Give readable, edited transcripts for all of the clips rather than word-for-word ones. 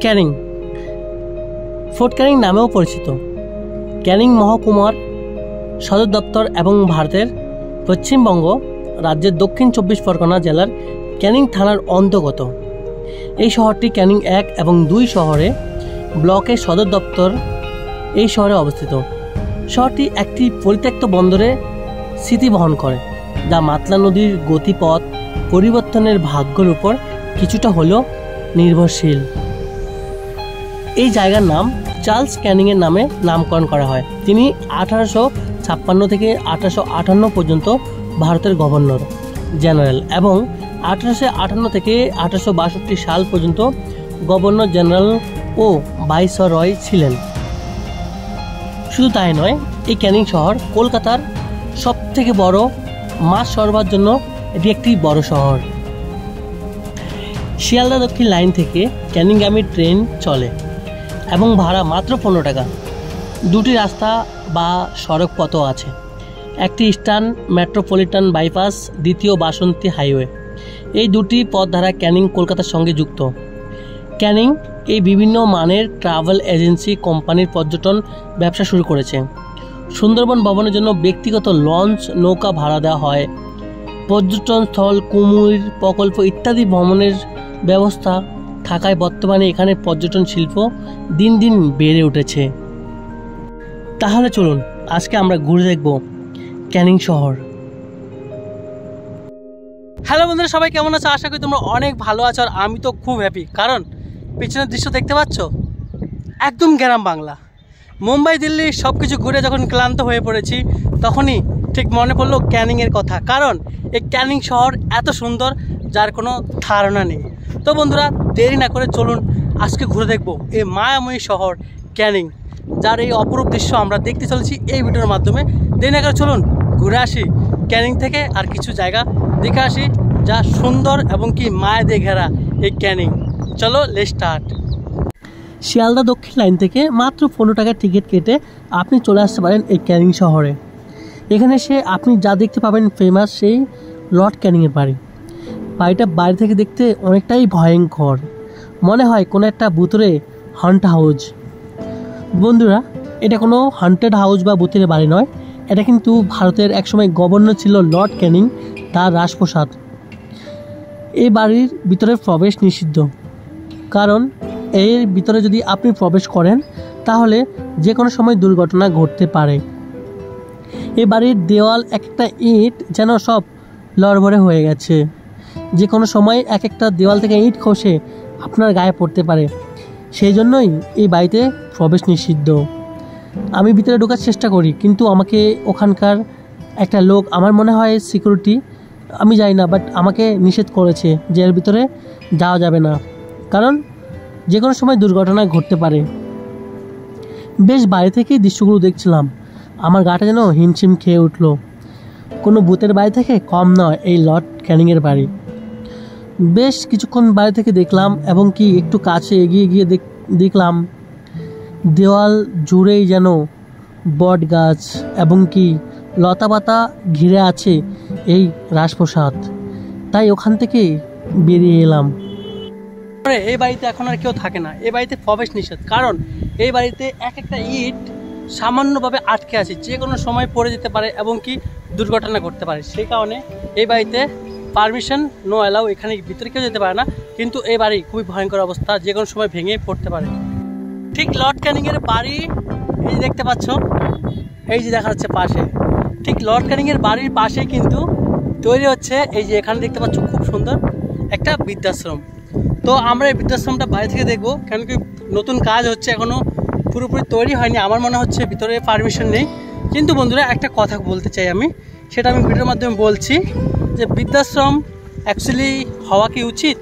Canning, fort Canning নামেও পরিচিত। ক্যানিং মহকুমার সদর দপ্তর এবং ভারতের পশ্চিমবঙ্গ রাজ্যের দক্ষিণ 24 পরগনা জেলার ক্যানিং থানার অন্তর্গত। এই শহরটি ক্যানিং 1 এবং 2 শহরে ব্লকের সদর দপ্তর এই শহরে অবস্থিত। শহরটি একটি পরিত্যক্ত বন্দরে স্মৃতি বহন করে, যা মাতলা নদীর গতিপথ পরিবর্তনের ভাগ্যের উপর কিছুটা হলেও নির্ভরশীল। এই জায়গার নাম চার্লস ক্যানিংয়ের নামে নামকরণ করা হয়। তিনি 1856 থেকে 1858 পর্যন্ত ভারতের গভর্নর জেনারেল এবং 1858 থেকে 1862 সাল পর্যন্ত গভর্নর জেনারেল ও ভাইসরয় ছিলেন। শুধু তাই নয়, এই ক্যানিং শহর কলকাতার সবথেকে বড় মাছ সরবরাহের জন্য এটি একটি বড় শহর। শিয়ালদা দক্ষিণ লাইন থেকে ক্যানিংগামী ট্রেন চলে এবং ভাড়া মাত্র 15 টাকা। দুটি রাস্তা বা সড়ক পথও আছে। একটি ইস্টার্ন মেট্রোপলিটন বাইপাস, দ্বিতীয় বাসন্তী হাইওয়ে। এই দুটি পথ দ্বারা ক্যানিং কলকাতার সঙ্গে যুক্ত। ক্যানিং এই বিভিন্ন মানের ট্রাভেল এজেন্সি কোম্পানির পর্যটন ব্যবসা শুরু করেছে। সুন্দরবন ভ্রমণের জন্য ব্যক্তিগত লঞ্চ, নৌকা ভাড়া দেওয়া হয়। পর্যটন স্থল, কুমির প্রকল্প ইত্যাদি ভ্রমণের ব্যবস্থা থাকায় বর্তমানে এখানে পর্যটন শিল্প দিন দিন বেড়ে উঠেছে। তাহলে চলুন আজকে আমরা ঘুরে দেখব ক্যানিং শহর। হ্যালো বন্ধুরা, সবাই কেমন আছো? আশা করি তোমরা অনেক ভালো আছো। আর আমি তো খুব হ্যাপি, কারণ পিছনের দৃশ্য দেখতে পাচ্ছ, একদম গ্রাম বাংলা। মুম্বাই দিল্লি সব কিছু ঘুরে যখন ক্লান্ত হয়ে পড়েছি, তখনই ঠিক মনে পড়লো ক্যানিংয়ের কথা। কারণ এই ক্যানিং শহর এত সুন্দর যার কোনো ধারণা নেই। তো বন্ধুরা, দেরি না করে চলুন আজকে ঘুরে দেখবো এই মায়াময়ী শহর ক্যানিং, যার এই অপরূপ দৃশ্য আমরা দেখতে চলেছি এই ভিডিওর মাধ্যমে। দেরি না করে চলুন ঘুরে আসি ক্যানিং থেকে, আর কিছু জায়গা দেখে আসি যা সুন্দর এবং কি মায়া দিয়ে ঘেরা এই ক্যানিং। চলো লেটস স্টার্ট। শিয়ালদা দক্ষিণ লাইন থেকে মাত্র 15 টাকার টিকিট কেটে আপনি চলে আসতে পারেন এই ক্যানিং শহরে। এখানে এসে আপনি যা দেখতে পাবেন ফেমাস সেই লর্ড ক্যানিংয়ের বাড়ি। বাড়িটা বাইরে থেকে দেখতে অনেকটাই ভয়ঙ্কর, মনে হয় কোনো একটা ভূতুরে হান্ট হাউস। বন্ধুরা, এটা কোনো হান্টেড হাউস বা ভূতের বাড়ি নয়, এটা কিন্তু ভারতের একসময় গভর্নর ছিল লর্ড ক্যানিং, তার রাজপ্রাসাদ। এই বাড়ির ভিতরে প্রবেশ নিষিদ্ধ, কারণ এর ভিতরে যদি আপনি প্রবেশ করেন তাহলে যে কোনো সময় দুর্ঘটনা ঘটতে পারে। এই বাড়ির দেওয়াল এক একটা ইট যেন সব লড়বড়ে হয়ে গেছে। যে কোনো সময় এক একটা দেওয়াল থেকে ইট খসে আপনার গায়ে পড়তে পারে, সেই জন্যই এই বাড়িতে প্রবেশ নিষিদ্ধ। আমি ভিতরে ঢোকার চেষ্টা করি, কিন্তু আমাকে ওখানকার একটা লোক, আমার মনে হয় সিকিউরিটি, আমি যাই না, বাট আমাকে নিষেধ করেছে যে এর ভিতরে যাওয়া যাবে না, কারণ যে কোনো সময় দুর্ঘটনা ঘটতে পারে। বেশ বাইরে থেকেই দৃশ্যগুলো দেখছিলাম, আমার গাটা যেন হিমশিম খেয়ে উঠলো। কোনো ভূতের বাড়ি থেকে কম নয় এই লর্ড ক্যানিংয়ের বাড়ি। বেশ কিছুক্ষণ বাইরে থেকে দেখলাম এবং কি একটু কাছে এগিয়ে গিয়ে দেখলাম দেওয়াল জুড়েই যেন বট গাছ এবং কি লতাপাতা ঘিরে আছে এই রাজপ্রাসাদ। তাই ওখান থেকে বেরিয়ে এলাম। এই বাড়িতে এখন আর কেউ থাকে না, এই বাড়িতে প্রবেশ নিষেধ, কারণ এই বাড়িতে এক একটা ইট সামান্যভাবে আটকে আছে, যে কোনো সময় পড়ে যেতে পারে এবং কি দুর্ঘটনা ঘটতে পারে। সেই কারণে এই বাড়িতে পারমিশন নো অ্যালাউ, এখানে ভিতরে কেউ যেতে পারে না। কিন্তু এই বাড়ি খুবই ভয়ঙ্কর অবস্থা, যে কোনো সময় ভেঙে পড়তে পারে। ঠিক লর্ড ক্যানিংয়ের বাড়ি এই যে দেখতে পাচ্ছ, এই যে দেখা যাচ্ছে পাশে, ঠিক লর্ড ক্যানিংয়ের বাড়ির পাশে কিন্তু তৈরি হচ্ছে এই যে এখানে দেখতে পাচ্ছ খুব সুন্দর একটা বৃদ্ধাশ্রম। তো আমরা এই বৃদ্ধাশ্রমটা বাইরে থেকে দেখবো, কেন কি নতুন কাজ হচ্ছে, এখনও পুরোপুরি তৈরি হয়নি। আমার মনে হচ্ছে ভিতরে পারমিশন নেই। কিন্তু বন্ধুরা, একটা কথা বলতে চাই আমি, সেটা আমি ভিডিওর মাধ্যমে বলছি, যে বৃদ্ধাশ্রম অ্যাকচুয়ালি হওয়া কি উচিত?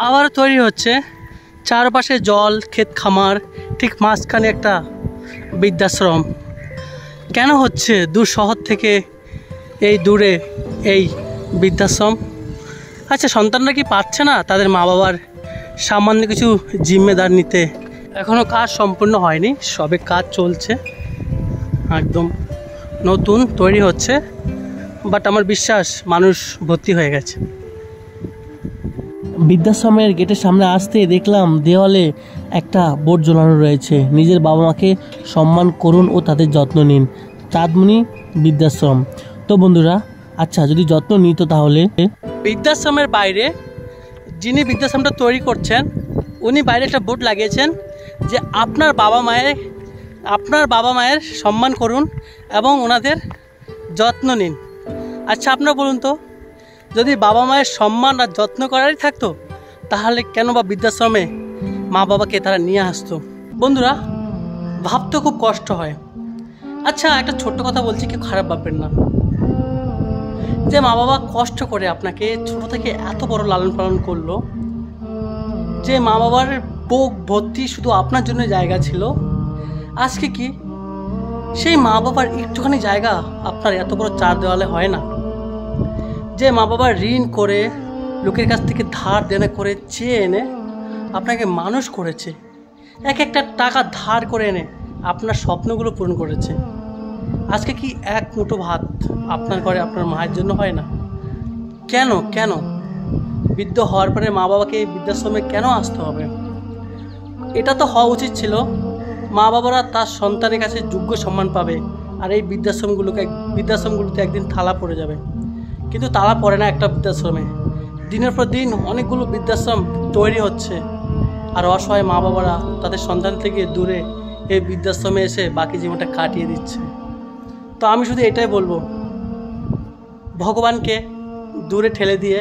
আবার তৈরি হচ্ছে, চারপাশে জল, ক্ষেত খামার, ঠিক মাঝখানে একটা বৃদ্ধাশ্রম। কেন হচ্ছে দূর শহর থেকে এই দূরে এই বৃদ্ধাশ্রম? আচ্ছা, সন্তানরা কি পাচ্ছে না তাদের মা বাবার সামান্য কিছু জিম্মেদার নিতে? এখনও কাজ সম্পূর্ণ হয়নি, সবে কাজ চলছে, একদম নতুন তৈরি হচ্ছে। বাট আমার বিশ্বাস মানুষ ভর্তি হয়ে গেছে। বৃদ্ধাশ্রমের গেটের সামনে আসতে দেখলাম দেওয়ালে একটা বোর্ড ঝোলানো রয়েছে, নিজের বাবা মাকে সম্মান করুন ও তাদের যত্ন নিন, চাঁদমণি বৃদ্ধাশ্রম। তো বন্ধুরা, আচ্ছা যদি যত্ন নিত তাহলে বৃদ্ধাশ্রমের বাইরে যিনি বৃদ্ধাশ্রমটা তৈরি করছেন উনি বাইরে একটা বোর্ড লাগিয়েছেন যে আপনার বাবা মায়ের সম্মান করুন এবং ওনাদের যত্ন নিন। আচ্ছা আপনারা বলুন তো, যদি বাবা মায়ের সম্মান আর যত্ন করারই থাকতো তাহলে কেন বা বৃদ্ধাশ্রমে মা বাবাকে তারা নিয়ে আসতো? বন্ধুরা, ভাবতে খুব কষ্ট হয়। আচ্ছা একটা ছোট্ট কথা বলছি, কেউ খারাপ ভাববেন না। যে মা বাবা কষ্ট করে আপনাকে ছোট থেকে এত বড় লালন পালন করলো, যে মা বাবার বুক ভর্তি শুধু আপনার জন্য জায়গা ছিল, আজকে কি সেই মা বাবার একটুখানি জায়গা আপনার এত বড় চার দেওয়ালে হয় না? যে মা বাবার ঋণ করে লোকের কাছ থেকে ধার দেনা করে চেয়ে এনে আপনাকে মানুষ করেছে, এক একটা টাকা ধার করে এনে আপনার স্বপ্নগুলো পূরণ করেছে, আজকে কি এক মুঠো ভাত আপনার ঘরে আপনার মায়ের জন্য হয় না? কেন কেন বৃদ্ধ হওয়ার পরে মা বাবাকে এই বৃদ্ধাশ্রমে কেন আসতে হবে? এটা তো হওয়া উচিত ছিল মা বাবারা তার সন্তানের কাছে যোগ্য সম্মান পাবে, আর এই বৃদ্ধাশ্রমগুলোতে একদিন তালা পড়ে যাবে। কিন্তু তালা পড়ে না একটা বৃদ্ধাশ্রমে, দিনের পর দিন অনেকগুলো বৃদ্ধাশ্রম তৈরি হচ্ছে, আর অসহায় মা বাবারা তাদের সন্তান থেকে দূরে এই বৃদ্ধাশ্রমে এসে বাকি জীবনটা কাটিয়ে দিচ্ছে। তো আমি শুধু এটাই বলবো, ভগবানকে দূরে ঠেলে দিয়ে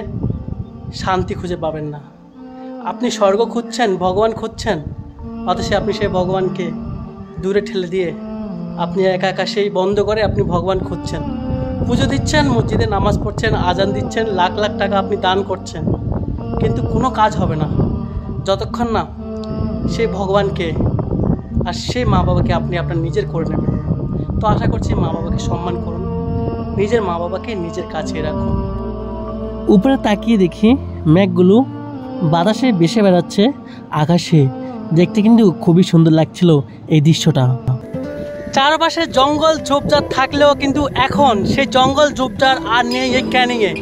শান্তি খুঁজে পাবেন না। আপনি স্বর্গ খুঁজছেন, ভগবান খুঁজছেন, অথচ আপনি সেই ভগবানকে দূরে ঠেলে দিয়ে আপনি একা একা সেই বন্ধ করে আপনি ভগবান খুঁজছেন। পুজো দিচ্ছেন, মসজিদে নামাজ পড়ছেন, আজান দিচ্ছেন, লাখ লাখ টাকা আপনি দান করছেন, কিন্তু কোনো কাজ হবে না যতক্ষণ না সেই ভগবানকে আর সেই মা বাবাকে আপনি আপনার নিজের করে নেবেন। তো আশা করছি মা বাবাকে সম্মান করুন, নিজের মা বাবাকে নিজের কাছে রাখুন। উপরে তাকিয়ে দেখি মেঘগুলো বাতাসে ভেসে বেড়াচ্ছে আকাশে, দেখতে কিন্তু খুবই সুন্দর লাগছিল এই দৃশ্যটা। চারপাশে জঙ্গল ঝোপঝাড় থাকলেও কিন্তু এখন সেই জঙ্গল ঝোপঝাড় আর নেই। এই ক্যানিংয়ে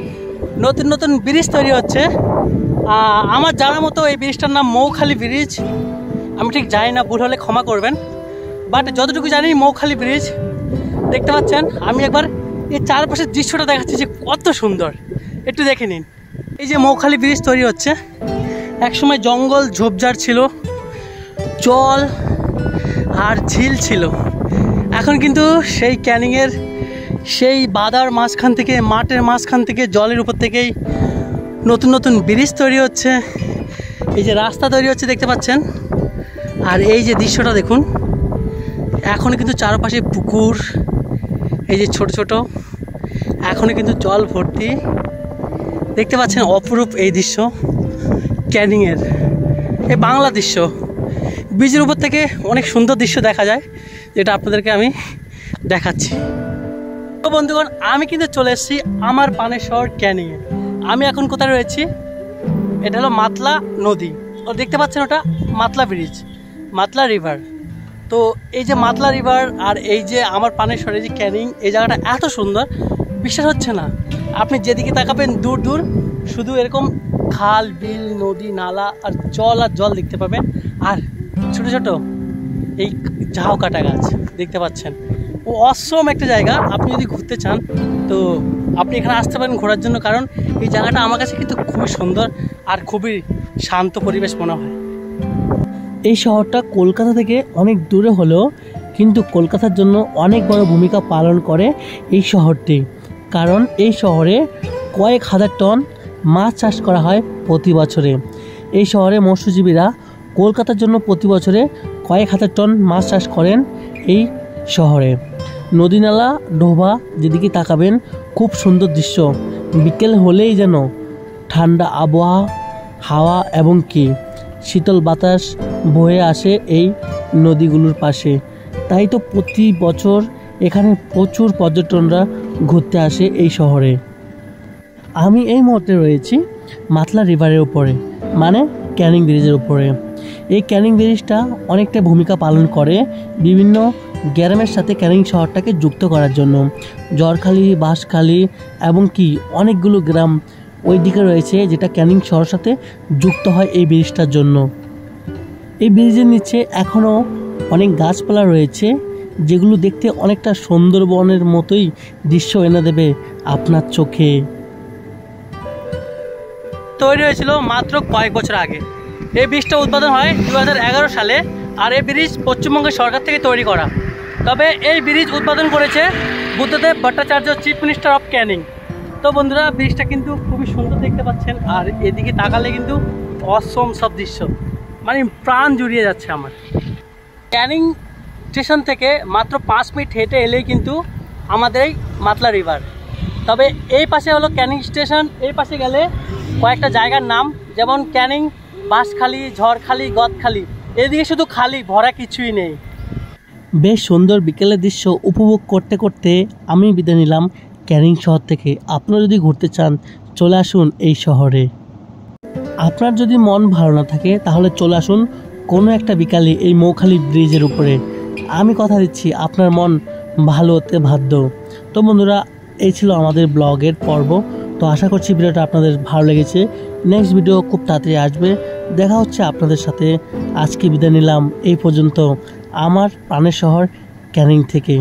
নতুন নতুন ব্রিজ তৈরি হচ্ছে। আমার জানা মতো এই ব্রিজটার নাম মৌখালি ব্রিজ, আমি ঠিক জানি না, ভুল হলে ক্ষমা করবেন, বাট যতটুকু জানি মৌখালি ব্রিজ। দেখতে পাচ্ছেন, আমি একবার এই চারপাশের দৃশ্যটা দেখাচ্ছি যে কত সুন্দর, একটু দেখে নিন। এই যে মৌখালি ব্রিজ তৈরি হচ্ছে, একসময় জঙ্গল ঝোপঝাড় ছিল, জল আর ঝিল ছিল, এখন কিন্তু সেই ক্যানিংয়ের সেই বাদার মাঝখান থেকে, মাঠের মাঝখান থেকে, জলের উপর থেকেই নতুন নতুন ব্রিজ তৈরি হচ্ছে, এই যে রাস্তা তৈরি হচ্ছে দেখতে পাচ্ছেন। আর এই যে দৃশ্যটা দেখুন, এখন কিন্তু চারপাশে পুকুর, এই যে ছোট ছোট, এখনও কিন্তু জল ভর্তি, দেখতে পাচ্ছেন অপরূপ এই দৃশ্য ক্যানিংয়ের, এই বাংলা দৃশ্য। ব্রিজের উপর থেকে অনেক সুন্দর দৃশ্য দেখা যায়, যেটা আপনাদেরকে আমি দেখাচ্ছি। তো বন্ধুগণ, আমি কিন্তু চলে এসেছি আমার পানের শহর ক্যানিংয়ে। আমি এখন কোথায় রয়েছি? এটা হলো মাতলা নদী, ও দেখতে পাচ্ছেন ওটা মাতলা ব্রিজ, মাতলা রিভার। তো এই যে মাতলা রিভার আর এই যে আমার পানের শহরে যে ক্যানিং, এই জায়গাটা এত সুন্দর, বিশ্বাস হচ্ছে না। আপনি যেদিকে তাকাবেন দূর দূর শুধু এরকম খাল, বিল, নদী, নালা আর জল দেখতে পাবেন, আর ছোট ছোট এই ঝাউ কাটা গাছ দেখতে পাচ্ছেন। ও অসম একটা জায়গা। আপনি যদি ঘুরতে চান তো আপনি এখানে আসতে পারেন ঘোরার জন্য, কারণ এই জায়গাটা আমার কাছে কিন্তু খুবই সুন্দর আর খুবই শান্ত পরিবেশ মনে হয়। এই শহরটা কলকাতা থেকে অনেক দূরে হলেও কিন্তু কলকাতার জন্য অনেক বড় ভূমিকা পালন করে এই শহরটি, কারণ এই শহরে কয়েক হাজার টন মাছ চাষ করা হয় প্রতি বছরে। এই শহরে মৎস্যজীবীরা কলকাতার জন্য প্রতি বছরে কয়েক হাজার টন মাছ চাষ করেন এই শহরে। নদী নালা ডোবা যেদিকে তাকাবেন খুব সুন্দর দৃশ্য, বিকেল হলেই যেন ঠান্ডা আবহাওয়া, হাওয়া এবং কি শীতল বাতাস বয়ে আসে এই নদীগুলোর পাশে। তাই তো প্রতি বছর এখানে প্রচুর পর্যটনরা ঘুরতে আসে এই শহরে। আমি এই মুহূর্তে রয়েছি মাতলা রিভারের উপরে, মানে ক্যানিং ব্রিজের উপরে। এই ক্যানিং ব্রিজটা অনেকটা ভূমিকা পালন করে বিভিন্ন গ্রামের সাথে ক্যানিং শহরটাকে যুক্ত করার জন্য। ঝড়খালি, বাঁশখালী এবং কি অনেকগুলো গ্রাম ওই দিকে রয়েছে, যেটা ক্যানিং শহরের সাথে যুক্ত হয় এই ব্রিজটার জন্য। এই ব্রিজের নিচে এখনও অনেক গাছপালা রয়েছে, যেগুলো দেখতে অনেকটা সুন্দরবনের মতোই দৃশ্য এনে দেবে আপনার চোখে। তৈরি হয়েছিল মাত্র কয়েক বছর আগে। এই ব্রিজটা উদ্বোধন হয় 2011 সালে, আর এই ব্রিজ পশ্চিমবঙ্গের সরকার থেকে তৈরি করা। তবে এই ব্রিজ উদ্বোধন করেছে Buddhadeb Bhattacharya, chief minister of Canning. তো বন্ধুরা, ব্রিজটা কিন্তু খুবই সুন্দর দেখতে পাচ্ছেন, আর এদিকে তাকালে কিন্তু অসম সব দৃশ্য, মানে প্রাণ জুড়িয়ে যাচ্ছে আমার। ক্যানিং স্টেশন থেকে মাত্র 5 মিনিট হেঁটে এলেই কিন্তু আমাদের এই মাতলা রিভার। তবে এই পাশে হলো ক্যানিং স্টেশন, এই পাশে গেলে কয়েকটা জায়গার নাম, যেমন ক্যানিং, বাঁশখালী, ঝড়খালী, গদখালী। এদিকে শুধু খালি, ভরা কিছুই নেই। বেশ সুন্দর বিকেলের দৃশ্য উপভোগ করতে করতে আমি বিদায় নিলাম ক্যানিং শহর থেকে। আপনারা যদি ঘুরতে চান, চলে আসুন এই শহরে। আপনার যদি মন ভালো না থাকে, তাহলে চলে আসুন কোনো একটা বিকালে এই মৌখালী ব্রিজের উপরে। আমি কথা দিচ্ছি, আপনার মন ভালো হতে বাধ্য। তো বন্ধুরা, এই ছিল আমাদের ব্লগের পর্ব। তো আশা করছি ভিডিওটা আপনাদের ভালো লেগেছে। নেক্সট ভিডিও খুব তাড়াতাড়ি আসবে, দেখা হচ্ছে আপনাদের সাথে। আজকে বিদায় নিলাম এই পর্যন্ত আমার প্রাণের শহর ক্যানিং থেকে।